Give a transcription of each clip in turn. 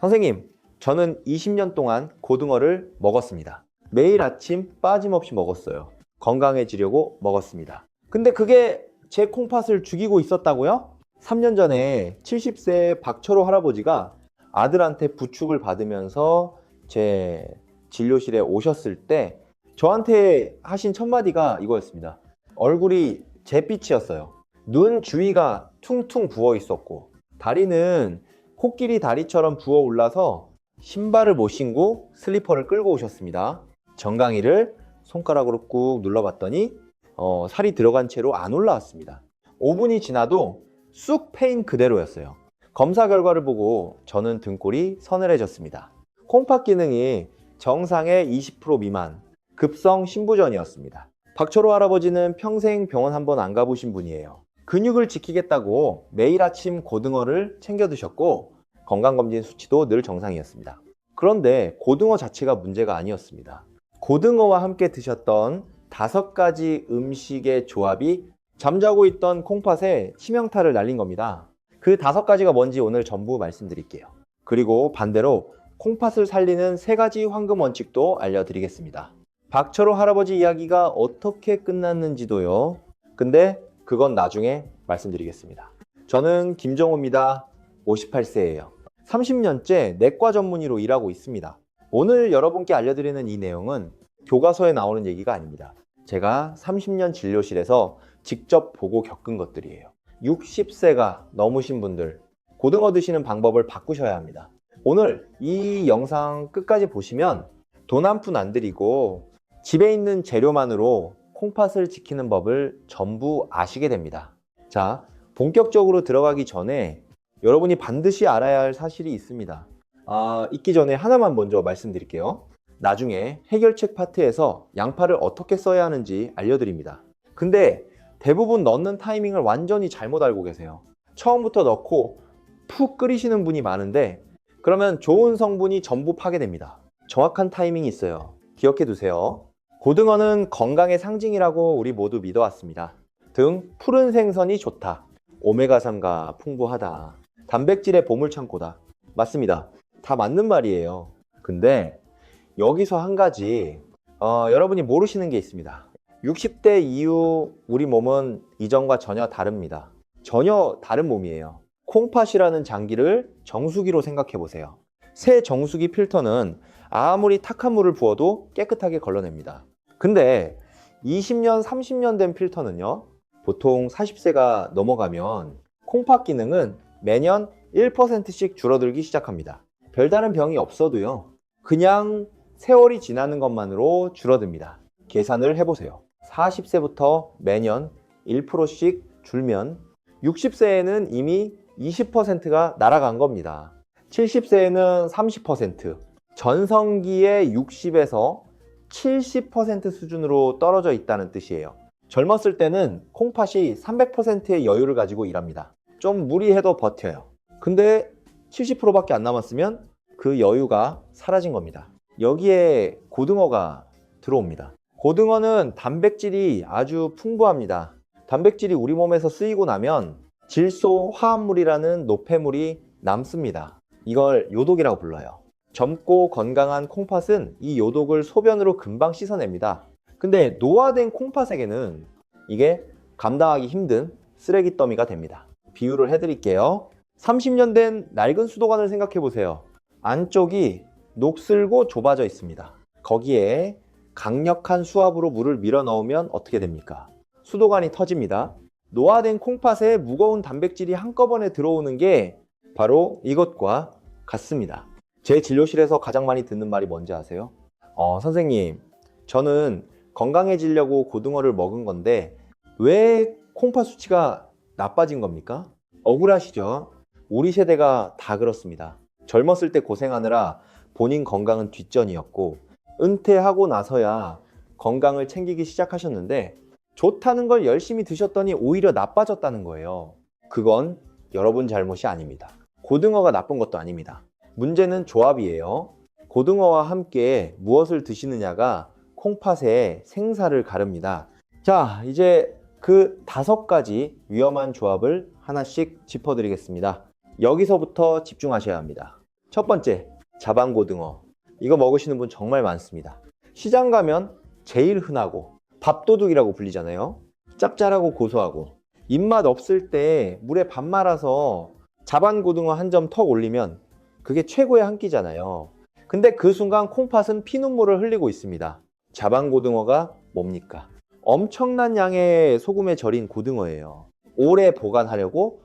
선생님, 저는 20년 동안 고등어를 먹었습니다. 매일 아침 빠짐없이 먹었어요. 건강해지려고 먹었습니다. 근데 그게 제 콩팥을 죽이고 있었다고요? 3년 전에 70세 박철호 할아버지가 아들한테 부축을 받으면서 제 진료실에 오셨을 때 저한테 하신 첫 마디가 이거였습니다. 얼굴이 잿빛이었어요. 눈 주위가 퉁퉁 부어 있었고 다리는 코끼리 다리처럼 부어 올라서 신발을 못 신고 슬리퍼를 끌고 오셨습니다. 정강이를 손가락으로 꾹 눌러봤더니 살이 들어간 채로 안 올라왔습니다. 5분이 지나도 쑥 패인 그대로였어요. 검사 결과를 보고 저는 등골이 서늘해졌습니다. 콩팥 기능이 정상의 20% 미만, 급성 신부전이었습니다. 박철호 할아버지는 평생 병원 한 번 안 가보신 분이에요. 근육을 지키겠다고 매일 아침 고등어를 챙겨 드셨고 건강검진 수치도 늘 정상이었습니다. 그런데 고등어 자체가 문제가 아니었습니다. 고등어와 함께 드셨던 5가지 음식의 조합이 잠자고 있던 콩팥에 치명타를 날린 겁니다. 그 5가지가 뭔지 오늘 전부 말씀드릴게요. 그리고 반대로 콩팥을 살리는 3가지 황금 원칙도 알려드리겠습니다. 박철호 할아버지 이야기가 어떻게 끝났는지도요. 근데 그건 나중에 말씀드리겠습니다. 저는 김정호입니다. 58세예요. 30년째 내과 전문의로 일하고 있습니다. 오늘 여러분께 알려드리는 이 내용은 교과서에 나오는 얘기가 아닙니다. 제가 30년 진료실에서 직접 보고 겪은 것들이에요. 60세가 넘으신 분들, 고등어 드시는 방법을 바꾸셔야 합니다. 오늘 이 영상 끝까지 보시면 돈 한 푼 안 들이고 집에 있는 재료만으로 콩팥을 지키는 법을 전부 아시게 됩니다. 자, 본격적으로 들어가기 전에 여러분이 반드시 알아야 할 사실이 있습니다. 있기 전에 하나만 먼저 말씀드릴게요. 나중에 해결책 파트에서 양파를 어떻게 써야 하는지 알려드립니다. 근데 대부분 넣는 타이밍을 완전히 잘못 알고 계세요. 처음부터 넣고 푹 끓이시는 분이 많은데 그러면 좋은 성분이 전부 파괴됩니다. 정확한 타이밍이 있어요. 기억해 두세요. 고등어는 건강의 상징이라고 우리 모두 믿어왔습니다. 등 푸른 생선이 좋다. 오메가3가 풍부하다. 단백질의 보물창고다. 맞습니다. 다 맞는 말이에요. 근데 여기서 한 가지 여러분이 모르시는 게 있습니다. 60대 이후 우리 몸은 이전과 전혀 다릅니다. 전혀 다른 몸이에요. 콩팥이라는 장기를 정수기로 생각해 보세요. 새 정수기 필터는 아무리 탁한 물을 부어도 깨끗하게 걸러냅니다. 근데 20년, 30년 된 필터는요, 보통 40세가 넘어가면 콩팥 기능은 매년 1%씩 줄어들기 시작합니다. 별다른 병이 없어도요, 그냥 세월이 지나는 것만으로 줄어듭니다. 계산을 해보세요. 40세부터 매년 1%씩 줄면 60세에는 이미 20%가 날아간 겁니다. 70세에는 30%, 전성기의 60에서 70% 수준으로 떨어져 있다는 뜻이에요. 젊었을 때는 콩팥이 300%의 여유를 가지고 일합니다. 좀 무리해도 버텨요. 근데 70%밖에 안 남았으면 그 여유가 사라진 겁니다. 여기에 고등어가 들어옵니다. 고등어는 단백질이 아주 풍부합니다. 단백질이 우리 몸에서 쓰이고 나면 질소 화합물이라는 노폐물이 남습니다. 이걸 요독이라고 불러요. 젊고 건강한 콩팥은 이 요독을 소변으로 금방 씻어냅니다. 근데 노화된 콩팥에게는 이게 감당하기 힘든 쓰레기 더미가 됩니다. 비유를 해드릴게요. 30년 된 낡은 수도관을 생각해 보세요. 안쪽이 녹슬고 좁아져 있습니다. 거기에 강력한 수압으로 물을 밀어 넣으면 어떻게 됩니까? 수도관이 터집니다. 노화된 콩팥에 무거운 단백질이 한꺼번에 들어오는 게 바로 이것과 같습니다. 제 진료실에서 가장 많이 듣는 말이 뭔지 아세요? 선생님, 저는 건강해지려고 고등어를 먹은 건데 왜 콩팥 수치가 나빠진 겁니까? 억울하시죠? 우리 세대가 다 그렇습니다. 젊었을 때 고생하느라 본인 건강은 뒷전이었고 은퇴하고 나서야 건강을 챙기기 시작하셨는데 좋다는 걸 열심히 드셨더니 오히려 나빠졌다는 거예요. 그건 여러분 잘못이 아닙니다. 고등어가 나쁜 것도 아닙니다. 문제는 조합이에요. 고등어와 함께 무엇을 드시느냐가 콩팥의 생사를 가릅니다. 자, 이제 그 5가지 위험한 조합을 하나씩 짚어드리겠습니다. 여기서부터 집중하셔야 합니다. 첫 번째, 자반고등어. 이거 먹으시는 분 정말 많습니다. 시장 가면 제일 흔하고 밥도둑이라고 불리잖아요. 짭짤하고 고소하고 입맛 없을 때 물에 밥 말아서 자반고등어 한 점 턱 올리면 그게 최고의 한 끼잖아요. 근데 그 순간 콩팥은 피눈물을 흘리고 있습니다. 자반고등어가 뭡니까? 엄청난 양의 소금에 절인 고등어예요. 오래 보관하려고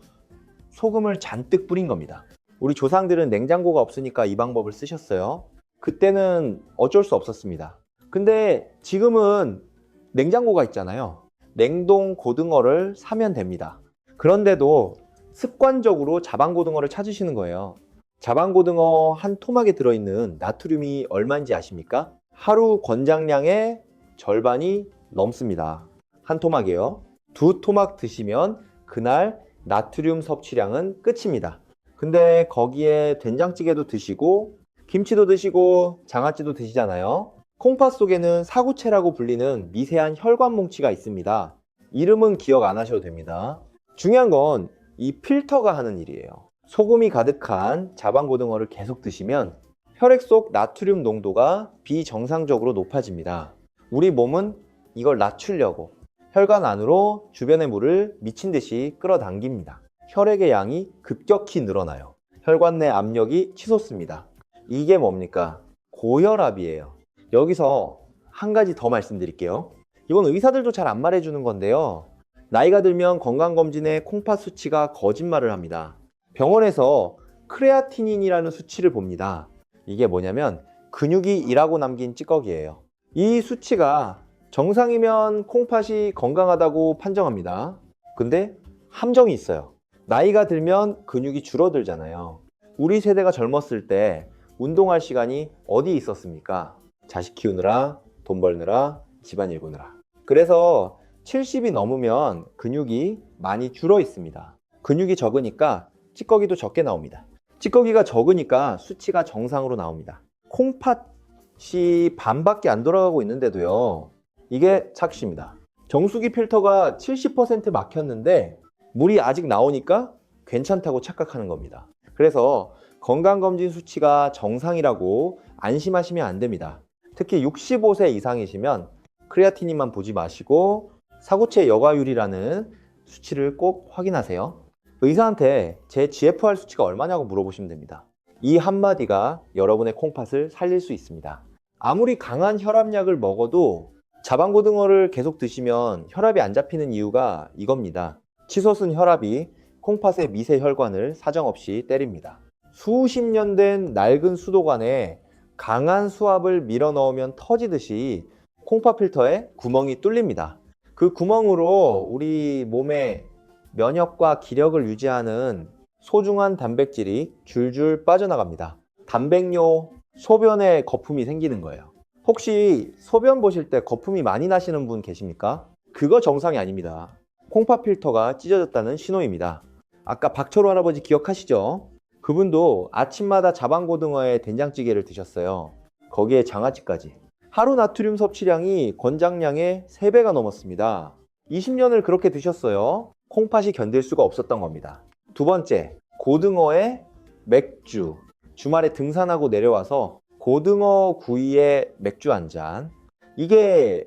소금을 잔뜩 뿌린 겁니다. 우리 조상들은 냉장고가 없으니까 이 방법을 쓰셨어요. 그때는 어쩔 수 없었습니다. 근데 지금은 냉장고가 있잖아요. 냉동 고등어를 사면 됩니다. 그런데도 습관적으로 자반고등어를 찾으시는 거예요. 자반고등어 한 토막에 들어있는 나트륨이 얼마인지 아십니까? 하루 권장량의 절반이 넘습니다. 한 토막이에요. 두 토막 드시면 그날 나트륨 섭취량은 끝입니다. 근데 거기에 된장찌개도 드시고 김치도 드시고 장아찌도 드시잖아요. 콩팥 속에는 사구체라고 불리는 미세한 혈관 뭉치가 있습니다. 이름은 기억 안 하셔도 됩니다. 중요한 건 이 필터가 하는 일이에요. 소금이 가득한 자반고등어를 계속 드시면 혈액 속 나트륨 농도가 비정상적으로 높아집니다. 우리 몸은 이걸 낮추려고 혈관 안으로 주변의 물을 미친 듯이 끌어당깁니다. 혈액의 양이 급격히 늘어나요. 혈관 내 압력이 치솟습니다. 이게 뭡니까? 고혈압이에요. 여기서 한 가지 더 말씀드릴게요. 이건 의사들도 잘 안 말해주는 건데요. 나이가 들면 건강검진에 콩팥 수치가 거짓말을 합니다. 병원에서 크레아티닌이라는 수치를 봅니다. 이게 뭐냐면 근육이 일하고 남긴 찌꺼기예요. 이 수치가 정상이면 콩팥이 건강하다고 판정합니다. 근데 함정이 있어요. 나이가 들면 근육이 줄어들잖아요. 우리 세대가 젊었을 때 운동할 시간이 어디 있었습니까? 자식 키우느라, 돈 벌느라, 집안일 보느라. 그래서 70이 넘으면 근육이 많이 줄어 있습니다. 근육이 적으니까 찌꺼기도 적게 나옵니다. 찌꺼기가 적으니까 수치가 정상으로 나옵니다. 콩팥이 반밖에 안 돌아가고 있는데도요. 이게 착시입니다. 정수기 필터가 70% 막혔는데 물이 아직 나오니까 괜찮다고 착각하는 겁니다. 그래서 건강검진 수치가 정상이라고 안심하시면 안 됩니다. 특히 65세 이상이시면 크레아티닌만 보지 마시고 사구체 여과율이라는 수치를 꼭 확인하세요. 의사한테 제 GFR 수치가 얼마냐고 물어보시면 됩니다. 이 한마디가 여러분의 콩팥을 살릴 수 있습니다. 아무리 강한 혈압약을 먹어도 자반고등어를 계속 드시면 혈압이 안 잡히는 이유가 이겁니다. 치솟은 혈압이 콩팥의 미세 혈관을 사정없이 때립니다. 수십 년 된 낡은 수도관에 강한 수압을 밀어 넣으면 터지듯이 콩팥 필터에 구멍이 뚫립니다. 그 구멍으로 우리 몸의 면역과 기력을 유지하는 소중한 단백질이 줄줄 빠져나갑니다. 단백뇨, 소변에 거품이 생기는 거예요. 혹시 소변 보실 때 거품이 많이 나시는 분 계십니까? 그거 정상이 아닙니다. 콩팥 필터가 찢어졌다는 신호입니다. 아까 박철호 할아버지 기억하시죠? 그분도 아침마다 자반고등어에 된장찌개를 드셨어요. 거기에 장아찌까지. 하루 나트륨 섭취량이 권장량의 3배가 넘었습니다. 20년을 그렇게 드셨어요. 콩팥이 견딜 수가 없었던 겁니다. 두 번째, 고등어에 맥주. 주말에 등산하고 내려와서 고등어 구이에 맥주 한 잔. 이게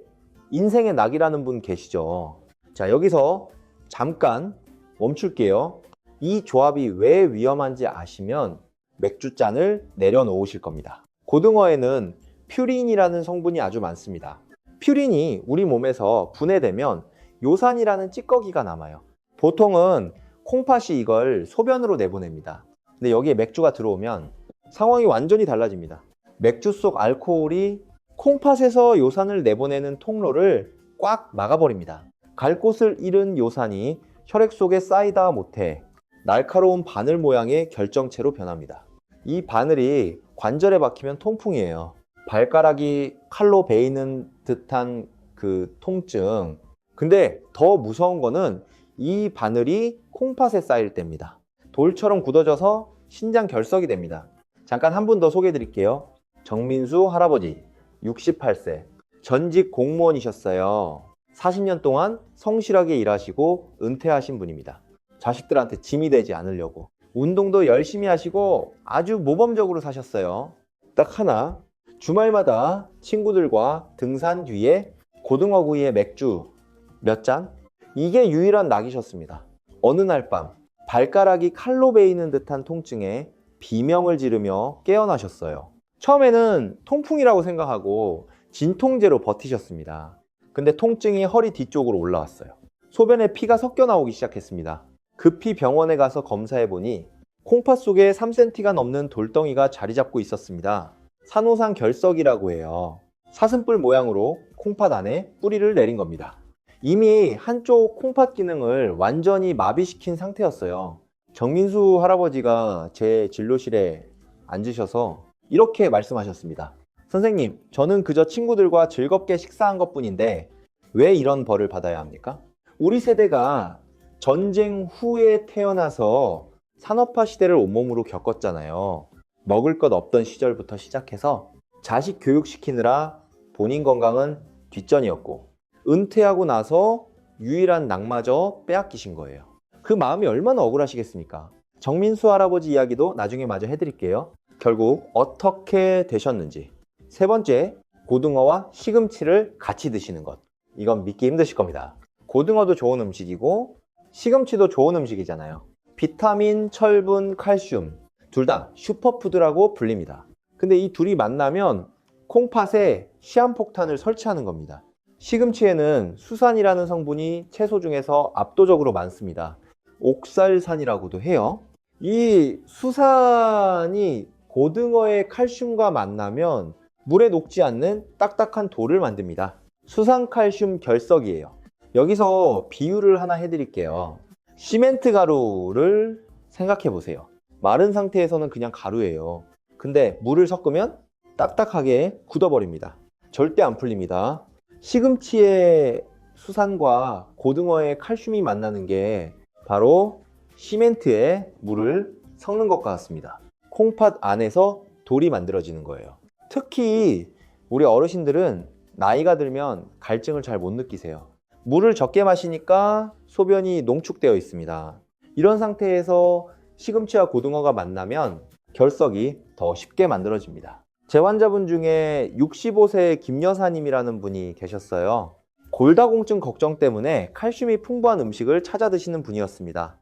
인생의 낙이라는 분 계시죠? 자, 여기서 잠깐 멈출게요. 이 조합이 왜 위험한지 아시면 맥주잔을 내려놓으실 겁니다. 고등어에는 퓨린이라는 성분이 아주 많습니다. 퓨린이 우리 몸에서 분해되면 요산이라는 찌꺼기가 남아요. 보통은 콩팥이 이걸 소변으로 내보냅니다. 근데 여기에 맥주가 들어오면 상황이 완전히 달라집니다. 맥주 속 알코올이 콩팥에서 요산을 내보내는 통로를 꽉 막아버립니다. 갈 곳을 잃은 요산이 혈액 속에 쌓이다 못해 날카로운 바늘 모양의 결정체로 변합니다. 이 바늘이 관절에 박히면 통풍이에요. 발가락이 칼로 베이는 듯한 그 통증. 근데 더 무서운 거는 이 바늘이 콩팥에 쌓일 때입니다. 돌처럼 굳어져서 신장 결석이 됩니다. 잠깐 한 분 더 소개해 드릴게요. 정민수 할아버지, 68세. 전직 공무원이셨어요. 40년 동안 성실하게 일하시고 은퇴하신 분입니다. 자식들한테 짐이 되지 않으려고. 운동도 열심히 하시고 아주 모범적으로 사셨어요. 딱 하나, 주말마다 친구들과 등산 뒤에 고등어구이에 맥주 몇 잔? 이게 유일한 낙이셨습니다. 어느 날 밤 발가락이 칼로 베이는 듯한 통증에 비명을 지르며 깨어나셨어요. 처음에는 통풍이라고 생각하고 진통제로 버티셨습니다. 근데 통증이 허리 뒤쪽으로 올라왔어요. 소변에 피가 섞여 나오기 시작했습니다. 급히 병원에 가서 검사해보니 콩팥 속에 3cm가 넘는 돌덩이가 자리 잡고 있었습니다. 산호상 결석이라고 해요. 사슴뿔 모양으로 콩팥 안에 뿌리를 내린 겁니다. 이미 한쪽 콩팥 기능을 완전히 마비시킨 상태였어요. 정민수 할아버지가 제 진료실에 앉으셔서 이렇게 말씀하셨습니다. 선생님, 저는 그저 친구들과 즐겁게 식사한 것뿐인데 왜 이런 벌을 받아야 합니까? 우리 세대가 전쟁 후에 태어나서 산업화 시대를 온몸으로 겪었잖아요. 먹을 것 없던 시절부터 시작해서 자식 교육시키느라 본인 건강은 뒷전이었고 은퇴하고 나서 유일한 낙마저 빼앗기신 거예요. 그 마음이 얼마나 억울하시겠습니까? 정민수 할아버지 이야기도 나중에 마저 해드릴게요. 결국 어떻게 되셨는지. 세 번째, 고등어와 시금치를 같이 드시는 것. 이건 믿기 힘드실 겁니다. 고등어도 좋은 음식이고 시금치도 좋은 음식이잖아요. 비타민, 철분, 칼슘 둘 다 슈퍼푸드라고 불립니다. 근데 이 둘이 만나면 콩팥에 시한폭탄을 설치하는 겁니다. 시금치에는 수산이라는 성분이 채소 중에서 압도적으로 많습니다. 옥살산이라고도 해요. 이 수산이 고등어의 칼슘과 만나면 물에 녹지 않는 딱딱한 돌을 만듭니다. 수산칼슘 결석이에요. 여기서 비유를 하나 해드릴게요. 시멘트 가루를 생각해 보세요. 마른 상태에서는 그냥 가루예요. 근데 물을 섞으면 딱딱하게 굳어버립니다. 절대 안 풀립니다. 시금치의 수산과 고등어의 칼슘이 만나는 게 바로 시멘트에 물을 섞는 것과 같습니다. 콩팥 안에서 돌이 만들어지는 거예요. 특히 우리 어르신들은 나이가 들면 갈증을 잘 못 느끼세요. 물을 적게 마시니까 소변이 농축되어 있습니다. 이런 상태에서 시금치와 고등어가 만나면 결석이 더 쉽게 만들어집니다. 제 환자분 중에 65세 김 여사님이라는 분이 계셨어요. 골다공증 걱정 때문에 칼슘이 풍부한 음식을 찾아 드시는 분이었습니다.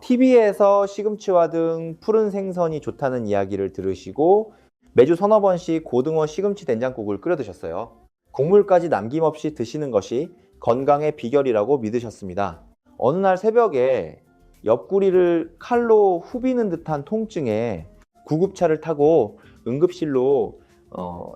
TV에서 시금치와 등 푸른 생선이 좋다는 이야기를 들으시고 매주 서너 번씩 고등어 시금치 된장국을 끓여 드셨어요. 국물까지 남김없이 드시는 것이 건강의 비결이라고 믿으셨습니다. 어느 날 새벽에 옆구리를 칼로 후비는 듯한 통증에 구급차를 타고 응급실로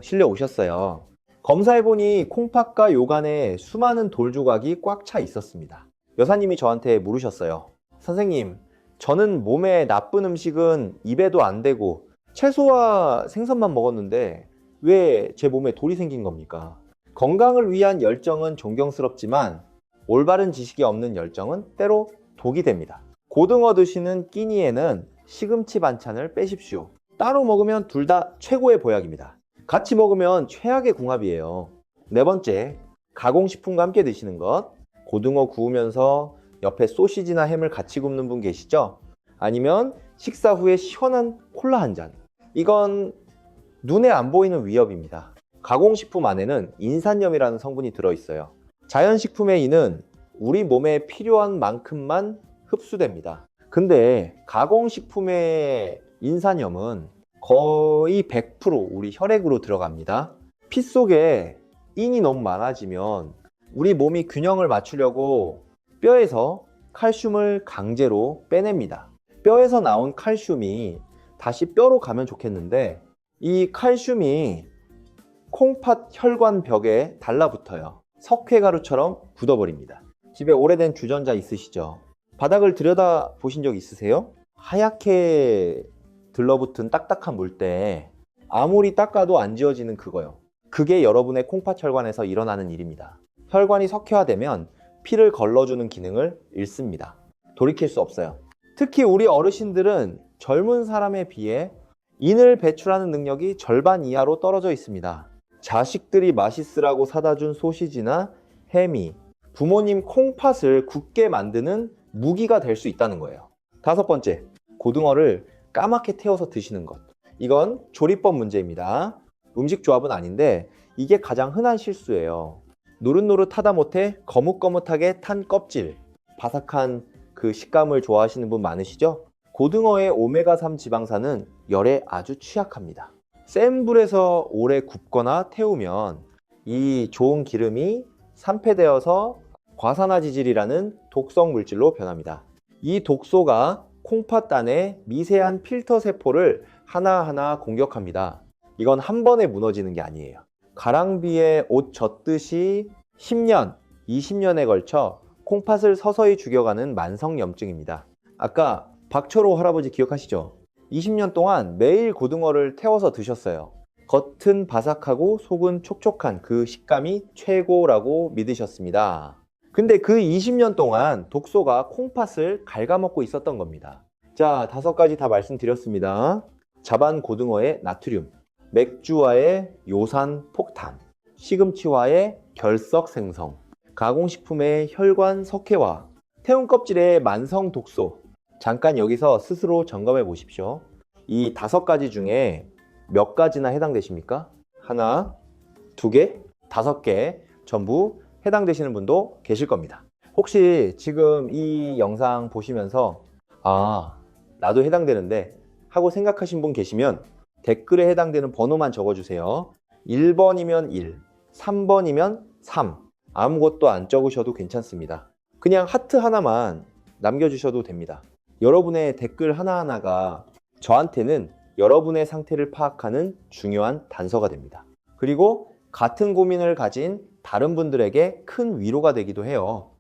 실려 오셨어요. 검사해보니 콩팥과 요간에 수많은 돌조각이 꽉 차 있었습니다. 여사님이 저한테 물으셨어요. 선생님, 저는 몸에 나쁜 음식은 입에도 안 대고 채소와 생선만 먹었는데 왜 제 몸에 돌이 생긴 겁니까? 건강을 위한 열정은 존경스럽지만 올바른 지식이 없는 열정은 때로 독이 됩니다. 고등어 드시는 끼니에는 시금치 반찬을 빼십시오. 따로 먹으면 둘 다 최고의 보약입니다. 같이 먹으면 최악의 궁합이에요. 네 번째, 가공식품과 함께 드시는 것. 고등어 구우면서 옆에 소시지나 햄을 같이 굽는 분 계시죠? 아니면 식사 후에 시원한 콜라 한 잔. 이건 눈에 안 보이는 위협입니다. 가공식품 안에는 인산염이라는 성분이 들어있어요. 자연식품의 이는 우리 몸에 필요한 만큼만 흡수됩니다. 근데 가공식품의 인산염은 거의 100% 우리 혈액으로 들어갑니다. 피 속에 인이 너무 많아지면 우리 몸이 균형을 맞추려고 뼈에서 칼슘을 강제로 빼냅니다. 뼈에서 나온 칼슘이 다시 뼈로 가면 좋겠는데 이 칼슘이 콩팥 혈관 벽에 달라붙어요. 석회가루처럼 굳어버립니다. 집에 오래된 주전자 있으시죠? 바닥을 들여다 보신 적 있으세요? 하얗게 들러붙은 딱딱한 물때 아무리 닦아도 안 지워지는 그거요. 그게 여러분의 콩팥 혈관에서 일어나는 일입니다. 혈관이 석회화되면 피를 걸러주는 기능을 잃습니다. 돌이킬 수 없어요. 특히 우리 어르신들은 젊은 사람에 비해 인을 배출하는 능력이 절반 이하로 떨어져 있습니다. 자식들이 맛있으라고 사다 준 소시지나 햄이 부모님 콩팥을 굳게 만드는 무기가 될 수 있다는 거예요. 다섯 번째, 고등어를 까맣게 태워서 드시는 것. 이건 조리법 문제입니다. 음식 조합은 아닌데 이게 가장 흔한 실수예요. 노릇노릇하다 못해 거뭇거뭇하게 탄 껍질, 바삭한 그 식감을 좋아하시는 분 많으시죠? 고등어의 오메가3 지방산은 열에 아주 취약합니다. 센 불에서 오래 굽거나 태우면 이 좋은 기름이 산패되어서 과산화지질이라는 독성 물질로 변합니다. 이 독소가 콩팥 안에 미세한 필터 세포를 하나하나 공격합니다. 이건 한 번에 무너지는 게 아니에요. 가랑비에 옷 젖듯이 10년, 20년에 걸쳐 콩팥을 서서히 죽여가는 만성염증입니다. 아까 박철호 할아버지 기억하시죠? 20년 동안 매일 고등어를 태워서 드셨어요. 겉은 바삭하고 속은 촉촉한 그 식감이 최고라고 믿으셨습니다. 근데 그 20년 동안 독소가 콩팥을 갉아먹고 있었던 겁니다. 자, 5가지 다 말씀드렸습니다. 자반 고등어의 나트륨, 맥주와의 요산 폭탄, 시금치와의 결석 생성, 가공식품의 혈관 석회화, 태운 껍질의 만성 독소. 잠깐 여기서 스스로 점검해 보십시오. 이 5가지 중에 몇 가지나 해당되십니까? 하나, 2개, 5개 전부 해당되시는 분도 계실 겁니다. 혹시 지금 이 영상 보시면서 나도 해당되는데 하고 생각하신 분 계시면 댓글에 해당되는 번호만 적어주세요. 1번이면 1, 3번이면 3. 아무것도 안 적으셔도 괜찮습니다. 그냥 하트 하나만 남겨주셔도 됩니다. 여러분의 댓글 하나하나가 저한테는 여러분의 상태를 파악하는 중요한 단서가 됩니다. 그리고 같은 고민을 가진 다른 분들에게 큰 위로가 되기도 해요.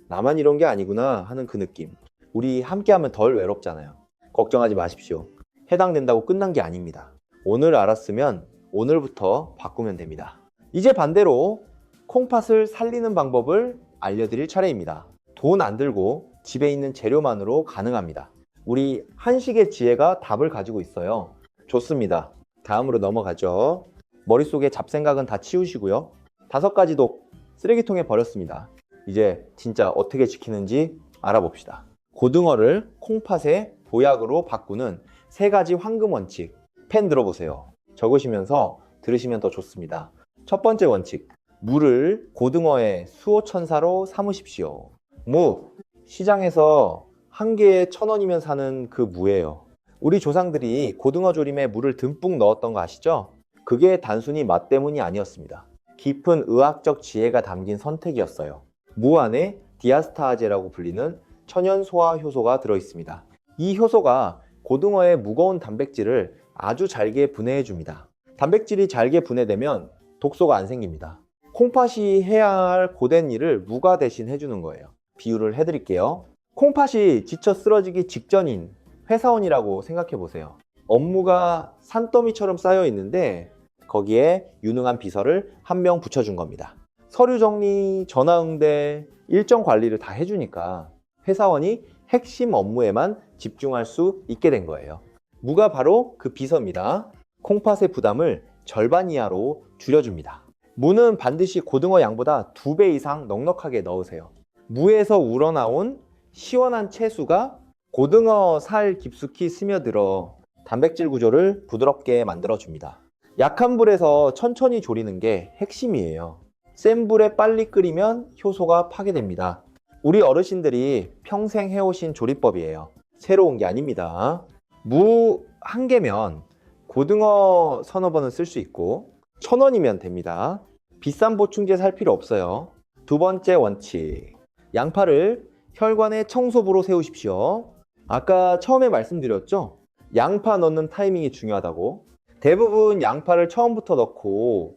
나만 이런 게 아니구나 하는 그 느낌. 우리 함께하면 덜 외롭잖아요. 걱정하지 마십시오. 해당된다고 끝난 게 아닙니다. 오늘 알았으면 오늘부터 바꾸면 됩니다. 이제 반대로 콩팥을 살리는 방법을 알려드릴 차례입니다. 돈 안 들고 집에 있는 재료만으로 가능합니다. 우리 한식의 지혜가 답을 가지고 있어요. 좋습니다. 다음으로 넘어가죠. 머릿속에 잡생각은 다 치우시고요. 5가지도 쓰레기통에 버렸습니다. 이제 진짜 어떻게 지키는지 알아봅시다. 고등어를 콩팥의 보약으로 바꾸는 3가지 황금 원칙. 펜 들어보세요. 적으시면서 들으시면 더 좋습니다. 첫 번째 원칙. 무를 고등어의 수호천사로 삼으십시오. 무, 시장에서 한 개에 1,000원이면 사는 그 무예요. 우리 조상들이 고등어 조림에 물을 듬뿍 넣었던 거 아시죠? 그게 단순히 맛 때문이 아니었습니다. 깊은 의학적 지혜가 담긴 선택이었어요. 무 안에 디아스타아제라고 불리는 천연 소화 효소가 들어있습니다. 이 효소가 고등어의 무거운 단백질을 아주 잘게 분해해 줍니다. 단백질이 잘게 분해되면 독소가 안 생깁니다. 콩팥이 해야 할 고된 일을 무가 대신 해주는 거예요. 비유를 해드릴게요. 콩팥이 지쳐 쓰러지기 직전인 회사원이라고 생각해 보세요. 업무가 산더미처럼 쌓여 있는데 거기에 유능한 비서를 한 명 붙여준 겁니다. 서류 정리, 전화 응대, 일정 관리를 다 해주니까 회사원이 핵심 업무에만 집중할 수 있게 된 거예요. 무가 바로 그 비서입니다. 콩팥의 부담을 절반 이하로 줄여줍니다. 무는 반드시 고등어 양보다 2배 이상 넉넉하게 넣으세요. 무에서 우러나온 시원한 채수가 고등어 살 깊숙이 스며들어 단백질 구조를 부드럽게 만들어줍니다. 약한 불에서 천천히 조리는 게 핵심이에요. 센 불에 빨리 끓이면 효소가 파괴됩니다. 우리 어르신들이 평생 해오신 조리법이에요. 새로운 게 아닙니다. 무 1개면 고등어 서너 번은 쓸 수 있고 1,000원이면 됩니다. 비싼 보충제 살 필요 없어요. 2번째 원칙. 양파를 혈관의 청소부로 세우십시오. 아까 처음에 말씀드렸죠? 양파 넣는 타이밍이 중요하다고. 대부분 양파를 처음부터 넣고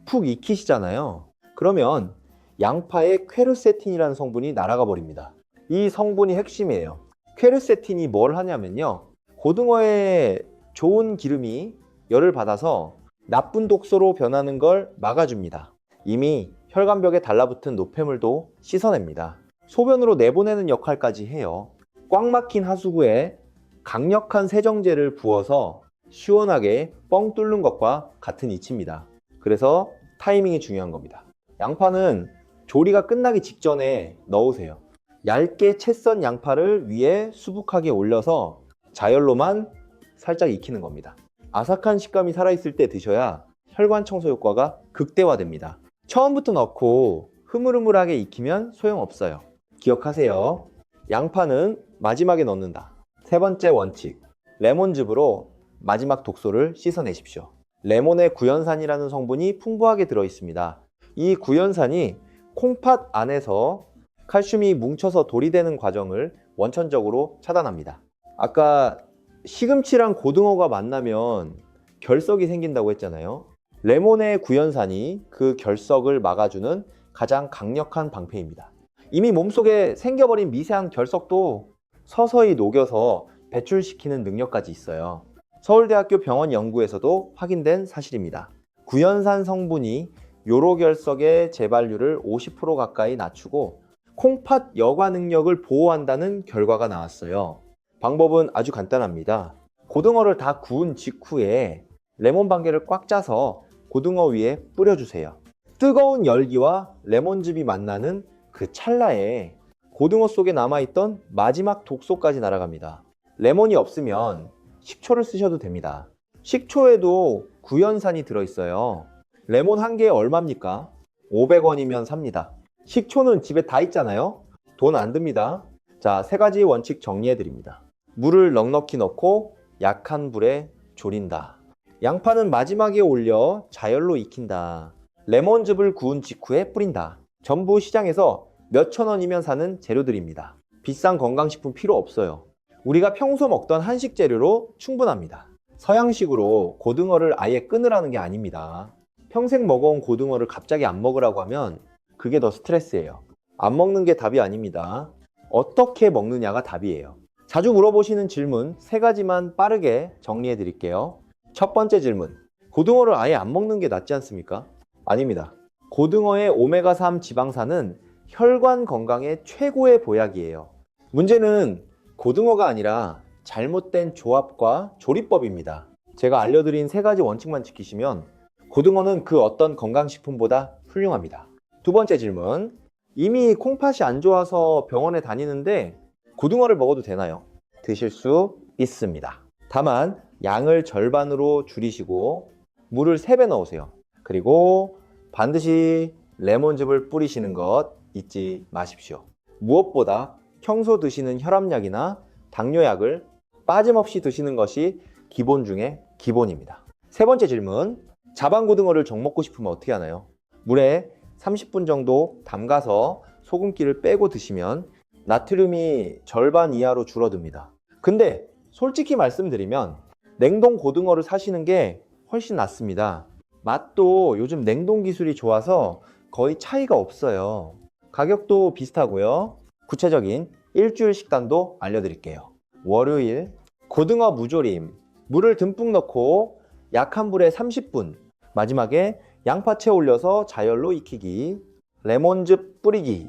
푹 익히시잖아요. 그러면 양파에 퀘르세틴이라는 성분이 날아가 버립니다. 이 성분이 핵심이에요. 퀘르세틴이 뭘 하냐면요, 고등어의 좋은 기름이 열을 받아서 나쁜 독소로 변하는 걸 막아줍니다. 이미 혈관벽에 달라붙은 노폐물도 씻어냅니다. 소변으로 내보내는 역할까지 해요. 꽉 막힌 하수구에 강력한 세정제를 부어서 시원하게 뻥 뚫는 것과 같은 이치입니다. 그래서 타이밍이 중요한 겁니다. 양파는 조리가 끝나기 직전에 넣으세요. 얇게 채 썬 양파를 위에 수북하게 올려서 자열로만 살짝 익히는 겁니다. 아삭한 식감이 살아있을 때 드셔야 혈관 청소 효과가 극대화됩니다. 처음부터 넣고 흐물흐물하게 익히면 소용없어요. 기억하세요. 양파는 마지막에 넣는다. 세 번째 원칙, 레몬즙으로 마지막 독소를 씻어내십시오. 레몬의 구연산이라는 성분이 풍부하게 들어있습니다. 이 구연산이 콩팥 안에서 칼슘이 뭉쳐서 돌이 되는 과정을 원천적으로 차단합니다. 아까 시금치랑 고등어가 만나면 결석이 생긴다고 했잖아요. 레몬의 구연산이 그 결석을 막아주는 가장 강력한 방패입니다. 이미 몸속에 생겨버린 미세한 결석도 서서히 녹여서 배출시키는 능력까지 있어요. 서울대학교 병원 연구에서도 확인된 사실입니다. 구연산 성분이 요로결석의 재발률을 50% 가까이 낮추고 콩팥 여과 능력을 보호한다는 결과가 나왔어요. 방법은 아주 간단합니다. 고등어를 다 구운 직후에 레몬 반개를 꽉 짜서 고등어 위에 뿌려주세요. 뜨거운 열기와 레몬즙이 만나는 그 찰나에 고등어 속에 남아있던 마지막 독소까지 날아갑니다. 레몬이 없으면 식초를 쓰셔도 됩니다. 식초에도 구연산이 들어있어요. 레몬 한 개에 얼마입니까? 500원이면 삽니다. 식초는 집에 다 있잖아요. 돈 안 듭니다. 자, 세 가지 원칙 정리해 드립니다. 물을 넉넉히 넣고 약한 불에 졸인다. 양파는 마지막에 올려 자열로 익힌다. 레몬즙을 구운 직후에 뿌린다. 전부 시장에서 몇천 원이면 사는 재료들입니다. 비싼 건강식품 필요 없어요. 우리가 평소 먹던 한식 재료로 충분합니다. 서양식으로 고등어를 아예 끊으라는 게 아닙니다. 평생 먹어온 고등어를 갑자기 안 먹으라고 하면 그게 더 스트레스예요. 안 먹는 게 답이 아닙니다. 어떻게 먹느냐가 답이에요. 자주 물어보시는 질문 3가지만 빠르게 정리해 드릴게요. 첫 번째 질문, 고등어를 아예 안 먹는 게 낫지 않습니까? 아닙니다. 고등어의 오메가3 지방산은 혈관 건강의 최고의 보약이에요. 문제는 고등어가 아니라 잘못된 조합과 조리법입니다. 제가 알려드린 3가지 원칙만 지키시면 고등어는 그 어떤 건강식품보다 훌륭합니다. 두 번째 질문, 이미 콩팥이 안 좋아서 병원에 다니는데 고등어를 먹어도 되나요? 드실 수 있습니다. 다만 양을 절반으로 줄이시고 물을 3배 넣으세요. 그리고 반드시 레몬즙을 뿌리시는 것 잊지 마십시오. 무엇보다 평소 드시는 혈압약이나 당뇨약을 빠짐없이 드시는 것이 기본 중에 기본입니다. 세 번째 질문, 자반고등어를 정 먹고 싶으면 어떻게 하나요? 물에 30분 정도 담가서 소금기를 빼고 드시면 나트륨이 절반 이하로 줄어듭니다. 근데 솔직히 말씀드리면 냉동 고등어를 사시는 게 훨씬 낫습니다. 맛도 요즘 냉동 기술이 좋아서 거의 차이가 없어요. 가격도 비슷하고요. 구체적인 일주일 식단도 알려드릴게요. 월요일, 고등어 무조림, 물을 듬뿍 넣고 약한 불에 30분, 마지막에 양파채 올려서 자열로 익히기, 레몬즙 뿌리기.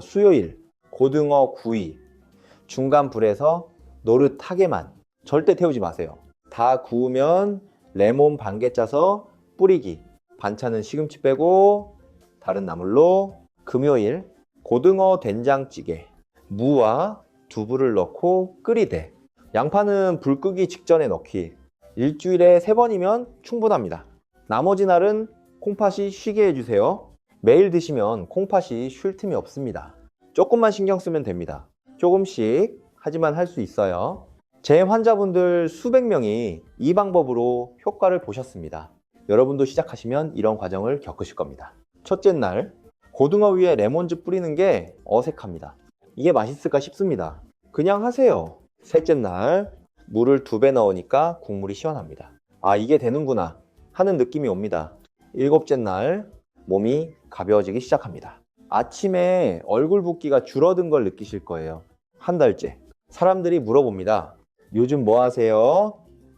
수요일, 고등어 구이, 중간 불에서 노릇하게만, 절대 태우지 마세요. 다 구우면 레몬 반개 짜서 뿌리기, 반찬은 시금치 빼고 다른 나물로. 금요일, 고등어 된장찌개, 무와 두부를 넣고 끓이되, 양파는 불 끄기 직전에 넣기. 일주일에 3번이면 충분합니다. 나머지 날은 콩팥이 쉬게 해주세요. 매일 드시면 콩팥이 쉴 틈이 없습니다. 조금만 신경 쓰면 됩니다. 조금씩 하지만 할 수 있어요. 제 환자분들 수백 명이 이 방법으로 효과를 보셨습니다. 여러분도 시작하시면 이런 과정을 겪으실 겁니다. 첫째 날, 고등어 위에 레몬즙 뿌리는 게 어색합니다. 이게 맛있을까 싶습니다. 그냥 하세요. 셋째 날, 물을 2배 넣으니까 국물이 시원합니다. 아, 이게 되는구나 하는 느낌이 옵니다. 일곱째 날, 몸이 가벼워지기 시작합니다. 아침에 얼굴 붓기가 줄어든 걸 느끼실 거예요. 한 달째. 사람들이 물어봅니다. 요즘 뭐 하세요?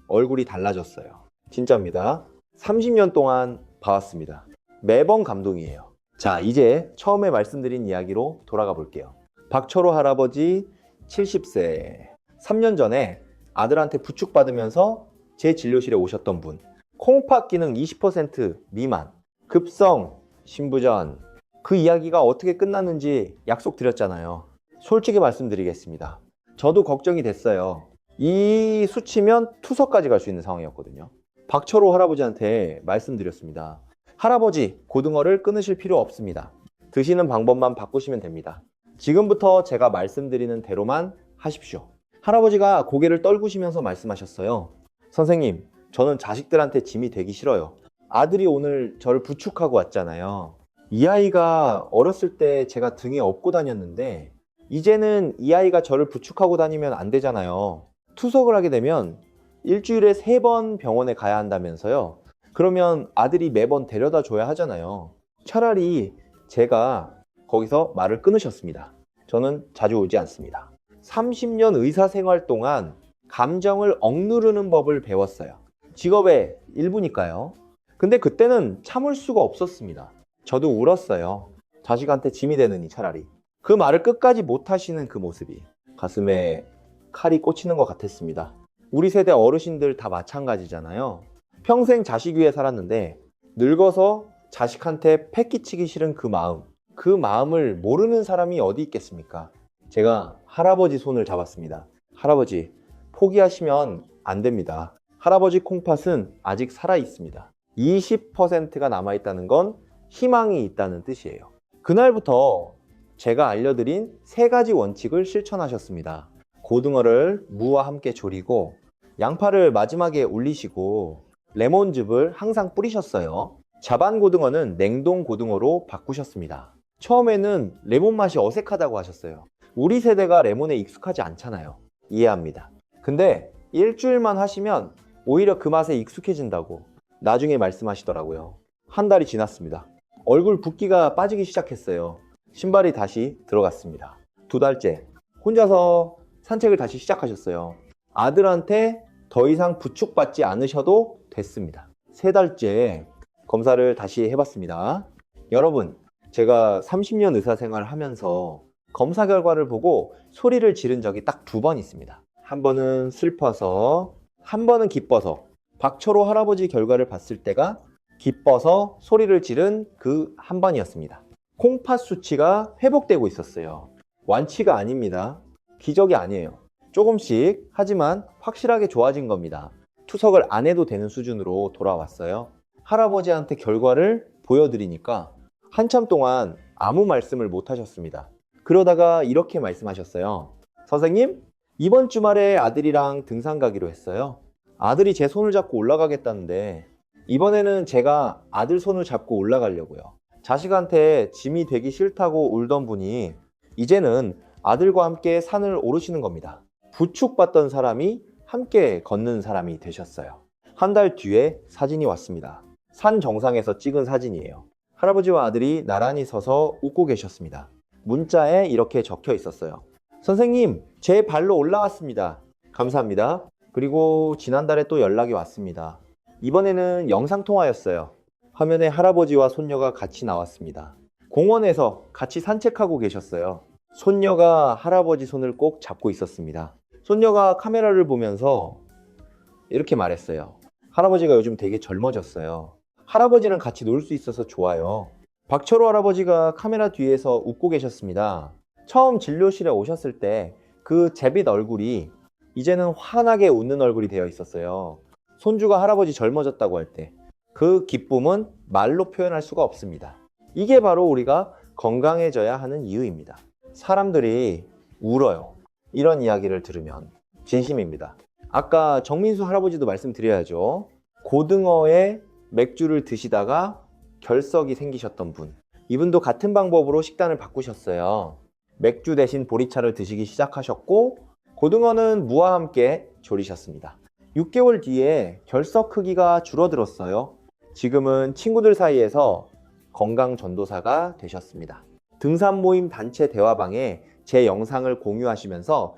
얼굴이 달라졌어요. 진짜입니다. 30년 동안 봐왔습니다. 매번 감동이에요. 자, 이제 처음에 말씀드린 이야기로 돌아가 볼게요. 박철호 할아버지 70세. 3년 전에 아들한테 부축받으면서 제 진료실에 오셨던 분. 콩팥 기능 20% 미만. 급성 신부전. 그 이야기가 어떻게 끝났는지 약속드렸잖아요. 솔직히 말씀드리겠습니다. 저도 걱정이 됐어요. 이 수치면 투석까지 갈 수 있는 상황이었거든요. 박철호 할아버지한테 말씀드렸습니다. 할아버지, 고등어를 끊으실 필요 없습니다. 드시는 방법만 바꾸시면 됩니다. 지금부터 제가 말씀드리는 대로만 하십시오. 할아버지가 고개를 떨구시면서 말씀하셨어요. 선생님, 저는 자식들한테 짐이 되기 싫어요. 아들이 오늘 저를 부축하고 왔잖아요. 이 아이가 어렸을 때 제가 등에 업고 다녔는데 이제는 이 아이가 저를 부축하고 다니면 안 되잖아요. 투석을 하게 되면 일주일에 3번 병원에 가야 한다면서요. 그러면 아들이 매번 데려다 줘야 하잖아요. 차라리 제가 거기서 말을 끊으셨습니다. 저는 자주 오지 않습니다. 30년 의사 생활 동안 감정을 억누르는 법을 배웠어요. 직업의 일부니까요. 근데 그때는 참을 수가 없었습니다. 저도 울었어요. 자식한테 짐이 되느니 차라리. 그 말을 끝까지 못 하시는 그 모습이 가슴에 칼이 꽂히는 것 같았습니다. 우리 세대 어르신들 다 마찬가지잖아요. 평생 자식 위에 살았는데 늙어서 자식한테 패 끼치기 싫은 그 마음을 모르는 사람이 어디 있겠습니까? 제가 할아버지 손을 잡았습니다. 할아버지, 포기하시면 안 됩니다. 할아버지 콩팥은 아직 살아 있습니다. 20%가 남아있다는 건 희망이 있다는 뜻이에요. 그날부터 제가 알려드린 3가지 원칙을 실천하셨습니다. 고등어를 무와 함께 조리고 양파를 마지막에 올리시고 레몬즙을 항상 뿌리셨어요. 자반 고등어는 냉동 고등어로 바꾸셨습니다. 처음에는 레몬 맛이 어색하다고 하셨어요. 우리 세대가 레몬에 익숙하지 않잖아요. 이해합니다. 근데 일주일만 하시면 오히려 그 맛에 익숙해진다고 나중에 말씀하시더라고요. 한 달이 지났습니다. 얼굴 붓기가 빠지기 시작했어요. 신발이 다시 들어갔습니다. 2달째 혼자서 산책을 다시 시작하셨어요. 아들한테 더 이상 부축받지 않으셔도 됐습니다. 3달째 검사를 다시 해봤습니다. 여러분, 제가 30년 의사생활을 하면서 검사 결과를 보고 소리를 지른 적이 딱 2번 있습니다. 한 번은 슬퍼서, 한 번은 기뻐서. 박철호 할아버지 결과를 봤을 때가 기뻐서 소리를 지른 그 한 번이었습니다. 콩팥 수치가 회복되고 있었어요. 완치가 아닙니다. 기적이 아니에요. 조금씩 하지만 확실하게 좋아진 겁니다. 투석을 안 해도 되는 수준으로 돌아왔어요. 할아버지한테 결과를 보여드리니까 한참 동안 아무 말씀을 못 하셨습니다. 그러다가 이렇게 말씀하셨어요. 선생님, 이번 주말에 아들이랑 등산 가기로 했어요. 아들이 제 손을 잡고 올라가겠다는데 이번에는 제가 아들 손을 잡고 올라가려고요. 자식한테 짐이 되기 싫다고 울던 분이 이제는 아들과 함께 산을 오르시는 겁니다. 부축받던 사람이 함께 걷는 사람이 되셨어요. 한 달 뒤에 사진이 왔습니다. 산 정상에서 찍은 사진이에요. 할아버지와 아들이 나란히 서서 웃고 계셨습니다. 문자에 이렇게 적혀 있었어요. 선생님, 제 발로 올라왔습니다. 감사합니다. 그리고 지난달에 또 연락이 왔습니다. 이번에는 영상통화였어요. 화면에 할아버지와 손녀가 같이 나왔습니다. 공원에서 같이 산책하고 계셨어요. 손녀가 할아버지 손을 꼭 잡고 있었습니다. 손녀가 카메라를 보면서 이렇게 말했어요. 할아버지가 요즘 되게 젊어졌어요. 할아버지랑 같이 놀 수 있어서 좋아요. 박철호 할아버지가 카메라 뒤에서 웃고 계셨습니다. 처음 진료실에 오셨을 때 그 제빛 얼굴이 이제는 환하게 웃는 얼굴이 되어 있었어요. 손주가 할아버지 젊어졌다고 할 때 그 기쁨은 말로 표현할 수가 없습니다. 이게 바로 우리가 건강해져야 하는 이유입니다. 사람들이 울어요. 이런 이야기를 들으면 진심입니다. 아까 정민수 할아버지도 말씀드려야죠. 고등어에 맥주를 드시다가 결석이 생기셨던 분. 이분도 같은 방법으로 식단을 바꾸셨어요. 맥주 대신 보리차를 드시기 시작하셨고 고등어는 무와 함께 조리셨습니다. 6개월 뒤에 결석 크기가 줄어들었어요. 지금은 친구들 사이에서 건강 전도사가 되셨습니다. 등산 모임 단체 대화방에 제 영상을 공유하시면서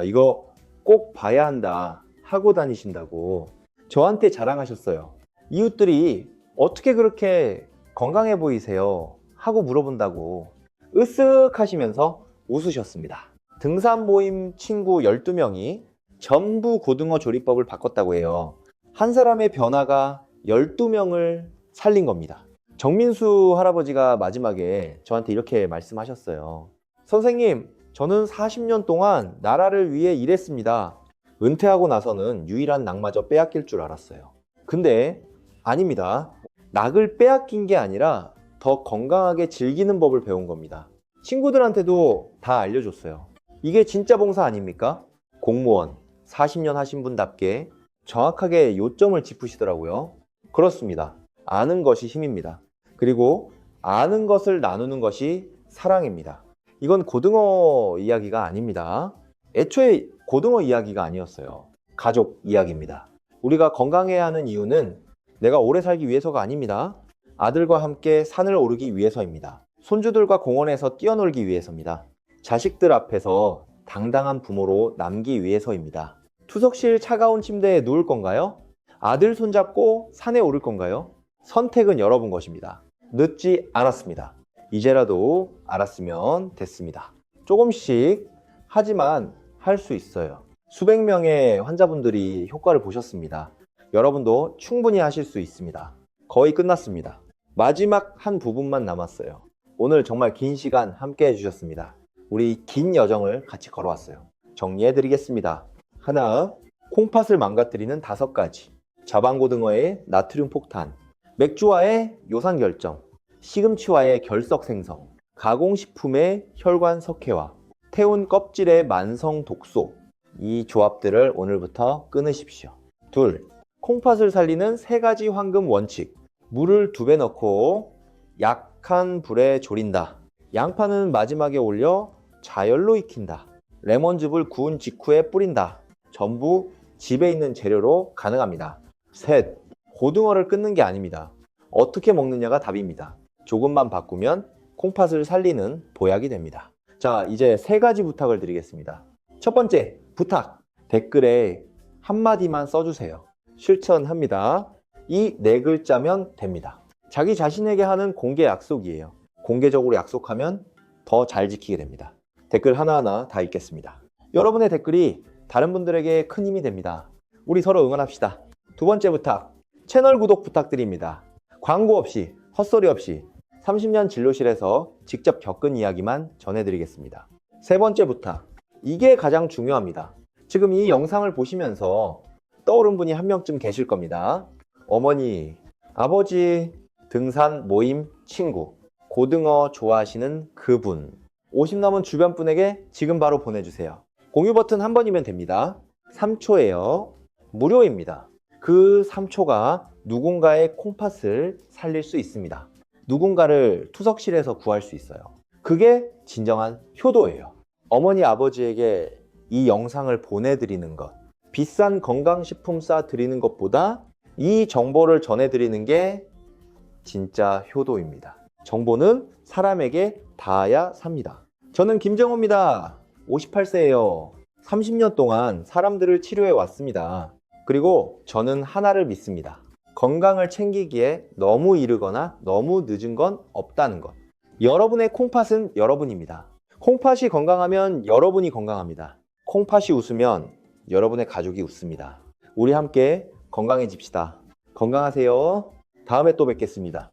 이거 꼭 봐야 한다 하고 다니신다고 저한테 자랑하셨어요. 이웃들이 어떻게 그렇게 건강해 보이세요? 하고 물어본다고 으쓱 하시면서 웃으셨습니다. 등산 모임 친구 12명이 전부 고등어 조리법을 바꿨다고 해요. 한 사람의 변화가 12명을 살린 겁니다. 정민수 할아버지가 마지막에 저한테 이렇게 말씀하셨어요. 선생님, 저는 40년 동안 나라를 위해 일했습니다. 은퇴하고 나서는 유일한 낙마저 빼앗길 줄 알았어요. 근데 아닙니다. 낙을 빼앗긴 게 아니라 더 건강하게 즐기는 법을 배운 겁니다. 친구들한테도 다 알려줬어요. 이게 진짜 봉사 아닙니까? 공무원 40년 하신 분답게 정확하게 요점을 짚으시더라고요. 그렇습니다. 아는 것이 힘입니다. 그리고 아는 것을 나누는 것이 사랑입니다. 이건 고등어 이야기가 아닙니다. 애초에 고등어 이야기가 아니었어요. 가족 이야기입니다. 우리가 건강해야 하는 이유는 내가 오래 살기 위해서가 아닙니다. 아들과 함께 산을 오르기 위해서입니다. 손주들과 공원에서 뛰어놀기 위해서입니다. 자식들 앞에서 당당한 부모로 남기 위해서입니다. 투석실 차가운 침대에 누울 건가요? 아들 손잡고 산에 오를 건가요? 선택은 여러분 것입니다. 늦지 않았습니다. 이제라도 알았으면 됐습니다. 조금씩 하지만 할 수 있어요. 수백 명의 환자분들이 효과를 보셨습니다. 여러분도 충분히 하실 수 있습니다. 거의 끝났습니다. 마지막 한 부분만 남았어요. 오늘 정말 긴 시간 함께 해주셨습니다. 우리 긴 여정을 같이 걸어왔어요. 정리해 드리겠습니다. 하나, 콩팥을 망가뜨리는 5가지. 자반고등어의 나트륨 폭탄, 맥주와의 요산 결정, 시금치와의 결석 생성, 가공식품의 혈관 석회화, 태운 껍질의 만성 독소. 이 조합들을 오늘부터 끊으십시오. 둘, 콩팥을 살리는 3가지 황금 원칙. 물을 2배 넣고 약한 불에 졸인다. 양파는 마지막에 올려 자열로 익힌다. 레몬즙을 구운 직후에 뿌린다. 전부 집에 있는 재료로 가능합니다. 셋, 고등어를 끊는 게 아닙니다. 어떻게 먹느냐가 답입니다. 조금만 바꾸면 콩팥을 살리는 보약이 됩니다. 자, 이제 3가지 부탁을 드리겠습니다. 첫 번째, 부탁. 댓글에 한마디만 써주세요. 실천합니다. 이 4글자면 됩니다. 자기 자신에게 하는 공개 약속이에요. 공개적으로 약속하면 더 잘 지키게 됩니다. 댓글 하나하나 다 읽겠습니다. 여러분의 댓글이 다른 분들에게 큰 힘이 됩니다. 우리 서로 응원합시다. 2번째 부탁, 채널 구독 부탁드립니다. 광고 없이, 헛소리 없이 30년 진료실에서 직접 겪은 이야기만 전해드리겠습니다. 3번째 부탁, 이게 가장 중요합니다. 지금 이 영상을 보시면서 떠오른 분이 한 명쯤 계실 겁니다. 어머니, 아버지, 등산 모임 친구, 고등어 좋아하시는 그분, 50 넘은 주변 분에게 지금 바로 보내주세요. 공유 버튼 한 번이면 됩니다. 3초예요. 무료입니다. 그 3초가 누군가의 콩팥을 살릴 수 있습니다. 누군가를 투석실에서 구할 수 있어요. 그게 진정한 효도예요. 어머니, 아버지에게 이 영상을 보내드리는 것, 비싼 건강식품 싸드리는 것보다 이 정보를 전해드리는 게 진짜 효도입니다. 정보는 사람에게 닿아야 삽니다. 저는 김정호입니다. 58세예요. 30년 동안 사람들을 치료해 왔습니다. 그리고 저는 하나를 믿습니다. 건강을 챙기기에 너무 이르거나 너무 늦은 건 없다는 것. 여러분의 콩팥은 여러분입니다. 콩팥이 건강하면 여러분이 건강합니다. 콩팥이 웃으면 여러분의 가족이 웃습니다. 우리 함께 건강해집시다. 건강하세요. 다음에 또 뵙겠습니다.